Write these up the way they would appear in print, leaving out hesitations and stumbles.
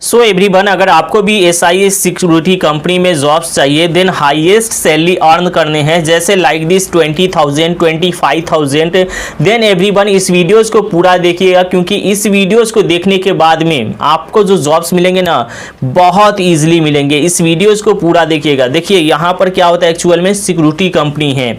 So everyone, अगर आपको भी SIS सिक्योरिटी कंपनी में जॉब्स चाहिए देन हाईएस्ट सैलरी अर्न करने हैं जैसे लाइक दिस 20,000 25,000 देन एवरीवन इस वीडियोस को पूरा देखिएगा, क्योंकि इस वीडियोस को देखने के बाद में आपको जो जॉब्स मिलेंगे ना बहुत ईजिली मिलेंगे। इस वीडियोस को पूरा देखिएगा। देखिए यहाँ पर क्या होता है, एक्चुअल में सिक्योरिटी कंपनी है,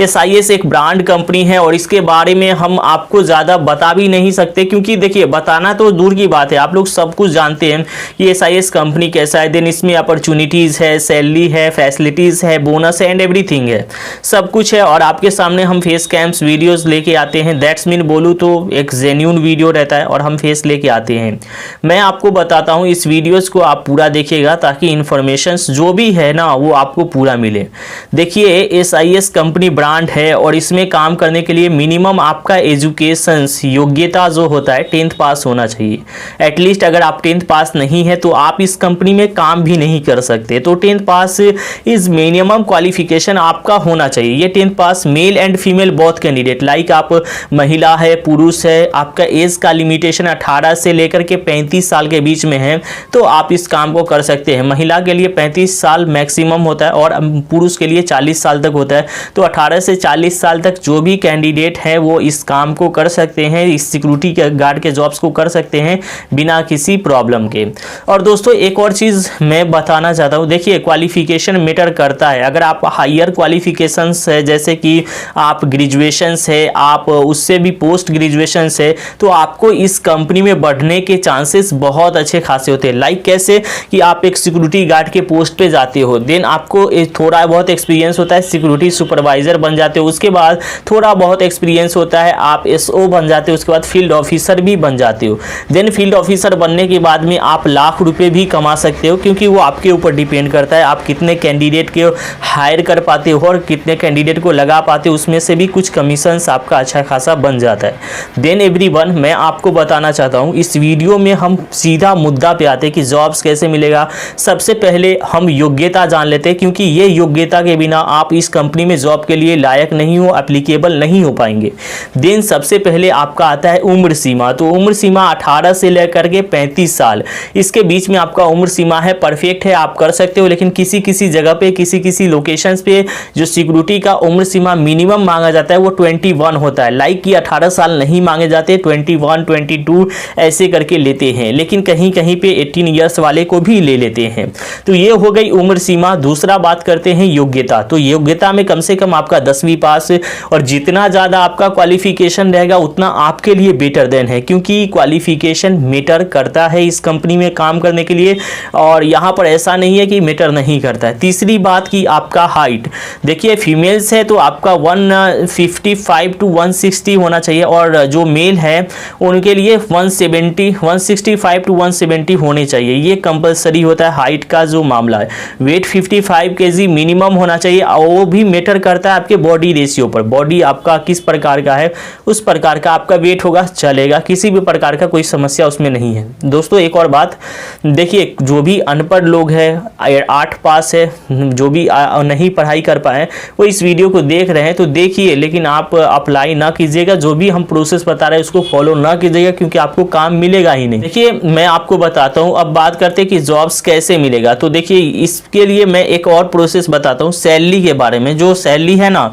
SIS एक ब्रांड कंपनी है और इसके बारे में हम आपको ज़्यादा बता भी नहीं सकते, क्योंकि देखिए बताना तो दूर की बात है, आप लोग सब कुछ जानते हैं कि SIS कंपनी कैसा है। देन इसमें अपॉर्चुनिटीज़ है, सैलरी है, फैसिलिटीज़ है, बोनस है एंड एवरीथिंग है, सब कुछ है। और आपके सामने हम फेस कैम्स वीडियोस लेके आते हैं, दैट्स मीन बोलूँ तो एक जेन्यून वीडियो रहता है और हम फेस लेके आते हैं। मैं आपको बताता हूँ, इस वीडियोस को आप पूरा देखिएगा ताकि इन्फॉर्मेशंस जो भी है ना वो आपको पूरा मिले। देखिए SIS कंपनी ब्रांड है और इसमें काम करने के लिए मिनिमम आपका एजुकेशन योग्यता जो होता है 10th पास होना चाहिए एटलीस्ट। अगर आप 10th पास नहीं है तो आप इस कंपनी में काम भी नहीं कर सकते। तो 10th pass is minimum qualification आपका होना चाहिए। ये 10th pass male and female both candidate, like आप महिला है पुरुष है, आपका एज का लिमिटेशन 18 से लेकर के 35 साल के बीच में है तो आप इस काम को कर सकते हैं। महिला के लिए 35 साल मैक्सिमम होता है और पुरुष के लिए 40 साल तक होता है। तो 18 से 40 साल तक जो भी कैंडिडेट है वो इस काम को कर सकते हैं, इस सिक्योरिटी के गार्ड के जॉब्स को कर सकते हैं बिना किसी प्रॉब्लम के। और दोस्तों एक और चीज़ मैं बताना चाहता हूँ, देखिए क्वालिफिकेशन मैटर करता है। अगर आप हायर क्वालिफिकेशंस है जैसे कि आप ग्रेजुएशंस है, आप उससे भी पोस्ट ग्रेजुएशंस है, तो आपको इस कंपनी में बढ़ने के चांसेस बहुत अच्छे खासे होते हैं। लाइक कैसे कि आप एक सिक्योरिटी गार्ड के पोस्ट पे जाते हो, देन आपको थोड़ा बहुत एक्सपीरियंस होता है, सिक्योरिटी सुपरवाइजर बन जाते हो, उसके बाद थोड़ा बहुत एक्सपीरियंस होता है, आप SO बन जाते हो, उसके बाद फील्ड ऑफिसर भी बन जाते हो। देन फील्ड ऑफिसर बनने के बाद में आप लाख रुपए भी कमा सकते हो, क्योंकि वो आपके ऊपर डिपेंड करता है आप कितने कैंडिडेट को हायर कर पाते हो और कितने कैंडिडेट को लगा पाते हो, उसमें से भी कुछ कमीशन आपका अच्छा खासा बन जाता है। देन एवरीवन मैं आपको बताना चाहता हूँ, इस वीडियो में हम सीधा मुद्दा पे आते हैं कि जॉब्स कैसे मिलेगा। सबसे पहले हम योग्यता जान लेते हैं, क्योंकि ये योग्यता के बिना आप इस कंपनी में जॉब के लिए लायक नहीं हो, एप्लीकेबल नहीं हो पाएंगे। देन सबसे पहले आपका आता है उम्र सीमा। तो उम्र सीमा 18 से लेकर के 35 साल इसके बीच में आपका उम्र सीमा है, परफेक्ट है, आप कर सकते हो। लेकिन किसी किसी जगह पे किसी लोकेशंस पे जो सिक्योरिटी का उम्र सीमा मिनिमम मांगा जाता है वो 21 होता है। लाइक कि 18 साल नहीं मांगे जाते, 21 22 ऐसे करके लेते हैं, लेकिन कहीं कहीं पे 18 ईयर्स वाले को भी ले लेते हैं। तो ये हो गई उम्र सीमा। दूसरा बात करते हैं योग्यता। तो योग्यता में कम से कम आपका 10वीं पास, और जितना ज़्यादा आपका क्वालिफिकेशन रहेगा उतना आपके लिए बेटर देन है, क्योंकि क्वालिफिकेशन मैटर करता है इस कंपनी में काम करने के लिए, और यहाँ पर ऐसा नहीं है कि मैटर नहीं करता है। तीसरी बात कि आपका हाइट, देखिए फीमेल्स है तो आपका 155 to 160 होना चाहिए, और जो मेल है उनके लिए 165 to 170 होने चाहिए। ये कंपलसरी होता है हाइट का जो मामला है। वेट 55 kg मिनिमम होना चाहिए, और वो भी मैटर करता है आपके बॉडी रेशियो पर। बॉडी आपका किस प्रकार का है उस प्रकार का आपका वेट होगा, चलेगा, किसी भी प्रकार का कोई समस्या उसमें नहीं है। दोस्तों एक और बात, देखिए जो भी अनपढ़ लोग हैं, 8 पास है, जो भी नहीं पढ़ाई कर पाए वो इस वीडियो को देख रहे हैं तो देखिए, लेकिन आप अप्लाई ना कीजिएगा, जो भी हम प्रोसेस बता रहे हैं उसको फॉलो ना कीजिएगा, क्योंकि आपको काम मिलेगा ही नहीं। देखिए मैं आपको बताता हूँ, अब बात करते हैं कि जॉब्स कैसे मिलेगा। तो देखिए इसके लिए मैं एक और प्रोसेस बताता हूँ सैलरी के बारे में। जो सैलरी है ना,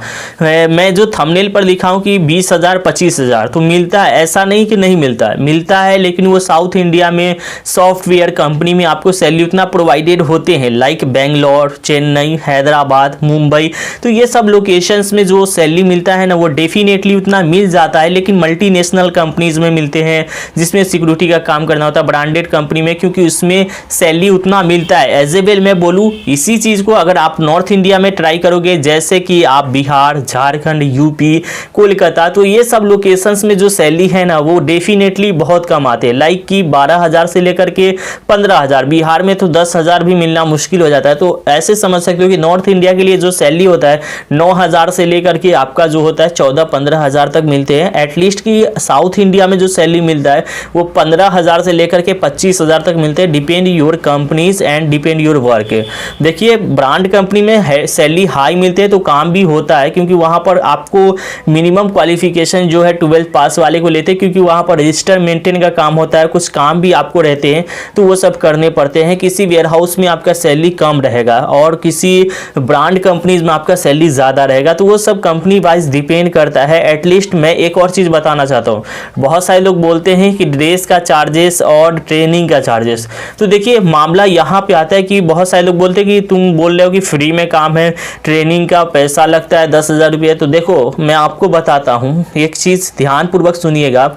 मैं जो थंबनेल पर लिखा हूँ कि 20,000 25,000 तो मिलता है, ऐसा नहीं कि नहीं मिलता है, मिलता है, लेकिन वो साउथ इंडिया में सॉफ्टवेयर कंपनी में आपको सैलरी उतना प्रोवाइडेड होते हैं, लाइक बेंगलोर, चेन्नई, हैदराबाद, मुंबई। तो ये सब लोकेशंस में जो सैलरी मिलता है ना वो डेफिनेटली उतना मिल जाता है, लेकिन मल्टीनेशनल कंपनीज में मिलते हैं जिसमें सिक्योरिटी का काम करना होता है, ब्रांडेड कंपनी में, क्योंकि उसमें सैलरी उतना मिलता है। एज ए वेल मैं बोलूँ इसी चीज़ को अगर आप नॉर्थ इंडिया में ट्राई करोगे, जैसे कि आप बिहार, झारखंड, यूपी, कोलकाता, तो ये सब लोकेशंस में जो सैलरी है ना वो डेफिनेटली बहुत कम आते हैं, लाइक कि 12,000 से लेकर के 15,000। बिहार में तो 10,000 भी मिलना मुश्किल हो जाता है। तो ऐसे समझ सकते हो कि नॉर्थ इंडिया के लिए जो सैलरी होता है 9,000 से लेकर के आपका जो होता है 14-15,000 तक मिलते हैं एटलीस्ट। कि साउथ इंडिया में जो सैलरी मिलता है वो 15,000 से लेकर के 25,000 तक मिलते हैं, depend your companies and depend your work. देखिए ब्रांड कंपनी में सैलरी हाई मिलते हैं तो काम भी होता है, क्योंकि वहाँ पर आपको मिनिमम क्वालिफिकेशन जो है 12th पास वाले को लेते हैं, क्योंकि वहाँ पर रजिस्टर मेंटेन का काम होता है, कुछ काम भी आपको रहते हैं हैं तो वो सब करने पड़ते हैं। किसी वेयर हाउस में आपका सैलरी कम रहेगा और किसी ब्रांड कंपनीज में आपका सैलरी ज़्यादा रहेगा, तो वो सब कंपनी वाइज डिपेंड करता है। एटलीस्ट मैं एक और चीज़ बताना चाहता हूँ, बहुत सारे लोग बोलते हैं कि ड्रेस का चार्जेस और ट्रेनिंग का चार्जेस, तो देखिए मामला यहाँ पे आता है कि बहुत सारे लोग बोलते हैं कि तुम बोल रहे हो कि फ्री में काम है, ट्रेनिंग का पैसा लगता है 10,000 रुपये। तो देखो मैं आपको बताता हूँ, एक चीज़ ध्यानपूर्वक सुनिएगा,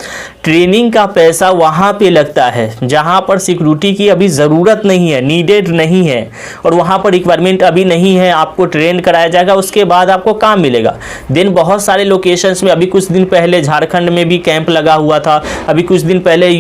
ट्रेनिंग का पैसा वहाँ पे लगता है जहाँ पर सिक्योरिटी की अभी ज़रूरत नहीं है, नीडेड नहीं है, और वहाँ पर रिक्वायरमेंट अभी नहीं है, आपको ट्रेन कराया जाएगा, उसके बाद आपको काम मिलेगा। देन बहुत सारे लोकेशंस में, अभी कुछ दिन पहले झारखंड में भी कैंप लगा हुआ था, अभी कुछ दिन पहले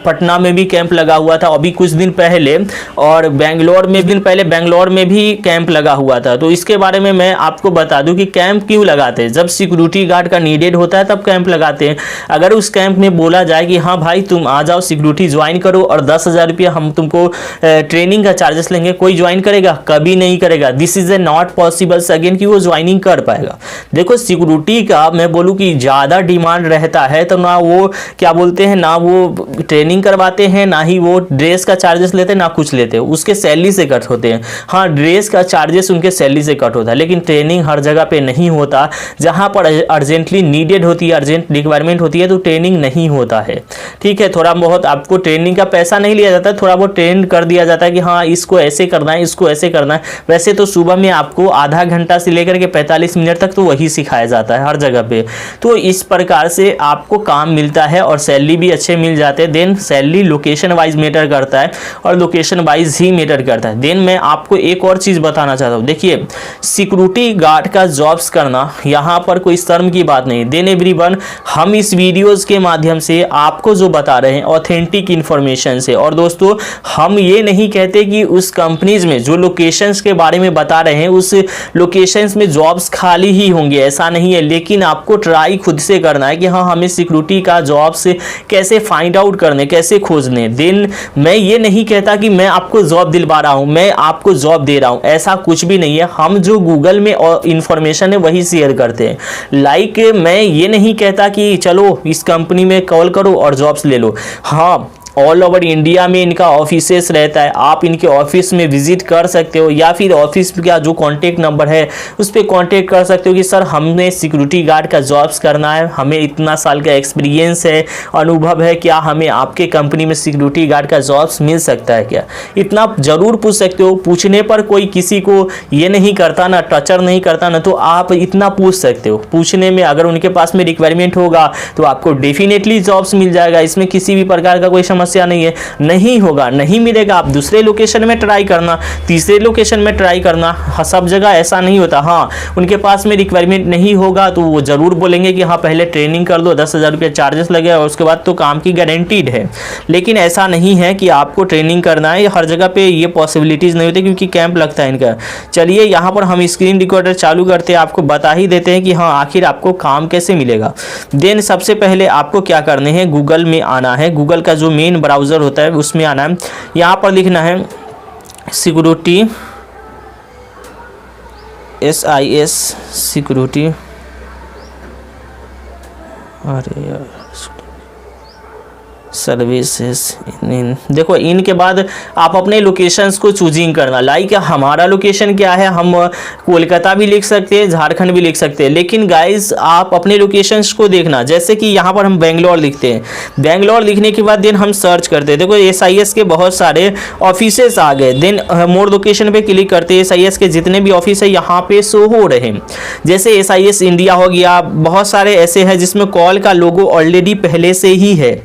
पटना में भी कैंप लगा हुआ था, अभी कुछ दिन पहले और बेंगलोर में भी कैंप लगा हुआ था। तो इसके बारे में मैं आपको बता दूं कि कैंप क्यों लगाते हैं। जब सिक्योरिटी गार्ड का नीडेड होता है तब कैंप लगाते हैं। अगर उस कैंप में बोला जाए कि हाँ भाई तुम आ जाओ, सिक्योरिटी ज्वाइन करो और 10,000 रुपया हम तुमको ट्रेनिंग का चार्जेस लेंगे, कोई ज्वाइन करेगा? कभी नहीं करेगा। This is a not possible again कि वो ज्वाइनिंग कर पाएगा। देखो सिक्योरिटी का मैं बोलूँ कि ज़्यादा डिमांड रहता है तो ना वो क्या बोलते हैं, ना वो ट्रेनिंग करवाते हैं, ना ही वो ड्रेस का चार्जेस लेते हैं, ना कुछ लेते हैं, उसके सैलरी से कट होते हैं। हाँ ड्रेस का चार्जेस उनके सैलरी से कट होता है, लेकिन ट्रेनिंग हर जगह पे नहीं होता। जहाँ पर अर्जेंटली नीडेड होती है, अर्जेंट रिक्वायरमेंट होती है तो ट्रेनिंग नहीं होता है। ठीक है, थोड़ा बहुत आपको ट्रेनिंग का पैसा नहीं लिया जाता है, थोड़ा बहुत ट्रेन कर दिया जाता है कि हाँ इसको ऐसे करना है, इसको ऐसे करना है। वैसे तो सुबह में आपको आधा घंटा से लेकर के 45 मिनट तक तो वही सिखाया जाता है हर जगह पे। तो इस प्रकार से आपको काम मिलता है और सैलरी भी अच्छे मिल जाते हैं। Then salary location wise matter करता है और लोकेशन वाइज ही मैटर करता है। देन मैं आपको एक और चीज़ बताना चाहता हूँ, देखिए सिक्योरिटी गार्ड का जॉब्स करना यहाँ पर कोई शर्म की बात नहीं। देन एवरीवन, हम इस वीडियोज़ के माध्यम से आपको जो बता रहे हैं ऑथेंटिक इन्फॉर्मेशन से। और दोस्तों हम ये नहीं कहते कि उस कंपनीज में जो लोकेशंस के बारे में बता रहे हैं उस लोकेशंस में जॉब्स खाली ही होंगे, ऐसा नहीं है। लेकिन आपको ट्राई खुद से करना है कि हाँ हमें सिक्योरिटी का जॉब्स कैसे फाइंड आउट करने, कैसे खोजने। देन मैं ये नहीं कहता कि मैं आपको जॉब दिलवा रहा हूँ, मैं आपको जॉब दे रहा हूँ, ऐसा कुछ भी नहीं है। हम जो गूगल में इंफॉर्मेशन है वही शेयर करते हैं। लाइक मैं ये नहीं कहता कि चलो इस कंपनी में कॉल करो और जॉब्स ले लो। हाँ ऑल ओवर इंडिया में इनका ऑफिसेस रहता है, आप इनके ऑफिस में विजिट कर सकते हो या फिर ऑफिस का जो कॉन्टेक्ट नंबर है उस पर कॉन्टेक्ट कर सकते हो कि सर हमने सिक्योरिटी गार्ड का जॉब्स करना है, हमें इतना साल का एक्सपीरियंस है, अनुभव है, क्या हमें आपके कंपनी में सिक्योरिटी गार्ड का जॉब्स मिल सकता है क्या? इतना ज़रूर पूछ सकते हो। पूछने पर कोई किसी को ये नहीं करता ना, टचर नहीं करता ना, तो आप इतना पूछ सकते हो। पूछने में अगर उनके पास में रिक्वायरमेंट होगा तो आपको डेफिनेटली जॉब्स मिल जाएगा, इसमें किसी भी प्रकार का कोई समस्या नहीं है। नहीं होगा, नहीं मिलेगा, आप दूसरे लोकेशन में ट्राई करना, तीसरे लोकेशन में ट्राई करना। सब जगह ऐसा नहीं होता। हाँ उनके पास में रिक्वायरमेंट नहीं होगा तो वो जरूर बोलेंगे कि हाँ पहले ट्रेनिंग कर दो, 10,000 रुपये चार्जेस लगे और उसके बाद तो काम की गारंटीड है। लेकिन ऐसा नहीं है कि आपको ट्रेनिंग करना है, हर जगह पे ये पॉसिबिलिटीज़ नहीं होती क्योंकि कैंप लगता है इनका। चलिए यहाँ पर हम स्क्रीन रिकॉर्डर चालू करते हैं, आपको बता ही देते हैं कि हाँ आखिर आपको काम कैसे मिलेगा। देन सबसे पहले आपको क्या करने हैं, गूगल में आना है। गूगल का जो मेन ब्राउज़र होता है उसमें आना है। यहाँ पर लिखना है सिक्योरिटी, SIS सिक्योरिटी, अरे यार सर्विसेज इन। देखो इनके बाद आप अपने लोकेशंस को चूजिंग करना। लाइक हमारा लोकेशन क्या है, हम कोलकाता भी लिख सकते हैं, झारखंड भी लिख सकते हैं, लेकिन गाइस आप अपने लोकेशंस को देखना। जैसे कि यहाँ पर हम बेंगलोर लिखते हैं, बेंगलोर लिखने के बाद देन हम सर्च करते हैं। देखो SIS के बहुत सारे ऑफिसेस आ गए। देन मोर लोकेशन पे क्लिक करते हैं, SIS के जितने भी ऑफिस है यहाँ पे शो हो रहे हैं। जैसे SIS इंडिया हो गया, बहुत सारे ऐसे हैं जिसमें कॉल का लोगो ऑलरेडी पहले से ही है।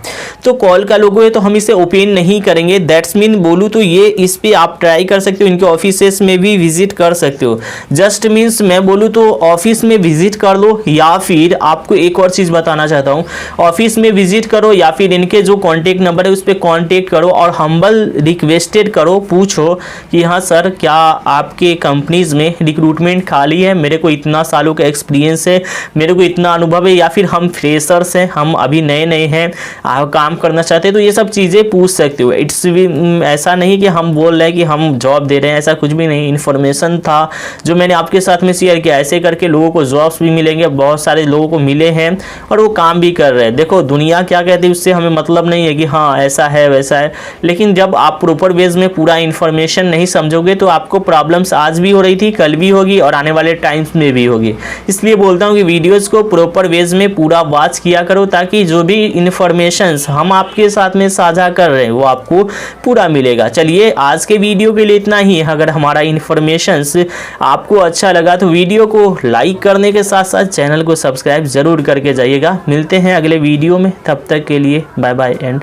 तो कॉल का लोगो है तो हम इसे ओपन नहीं करेंगे। दैट्स मीन बोलूँ तो ये इस पे आप ट्राई कर सकते हो, इनके ऑफिसेस में भी विजिट कर सकते हो। जस्ट मीन्स मैं बोलूँ तो ऑफिस में विजिट कर लो, या फिर आपको एक और चीज़ बताना चाहता हूँ, ऑफिस में विजिट करो या फिर इनके जो कॉन्टेक्ट नंबर है उस पर कॉन्टेक्ट करो और हम्बल रिक्वेस्टेड करो, पूछो कि हाँ सर क्या आपके कंपनीज में रिक्रूटमेंट खाली है, मेरे को इतना सालों का एक्सपीरियंस है, मेरे को इतना अनुभव है, या फिर हम फ्रेशर्स हैं, हम अभी नए नए हैं, काम करना चाहते हैं तो ये सब चीज़ें पूछ सकते हो। इट्स ऐसा नहीं कि हम बोल रहे हैं कि हम जॉब दे रहे हैं, ऐसा कुछ भी नहीं। इन्फॉर्मेशन था जो मैंने आपके साथ में शेयर किया, ऐसे करके लोगों को जॉब्स भी मिलेंगे, बहुत सारे लोगों को मिले हैं और वो काम भी कर रहे हैं। देखो दुनिया क्या कहती है उससे हमें मतलब नहीं है कि हाँ ऐसा है वैसा है, लेकिन जब आप प्रॉपर वेज में पूरा इन्फॉर्मेशन नहीं समझोगे तो आपको प्रॉब्लम्स आज भी हो रही थी, कल भी होगी और आने वाले टाइम्स में भी होगी। इसलिए बोलता हूँ कि वीडियोज़ को प्रॉपर वेज में पूरा वॉच किया करो, ताकि जो भी इन्फॉर्मेशंस हम आपके साथ में साझा कर रहे हैं वो आपको पूरा मिलेगा। चलिए आज के वीडियो के लिए इतना ही। अगर हमारा इन्फॉर्मेशंस आपको अच्छा लगा तो वीडियो को लाइक करने के साथ साथ चैनल को सब्सक्राइब जरूर करके जाइएगा। मिलते हैं अगले वीडियो में, तब तक के लिए बाय बाय एंड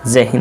जय हिंद।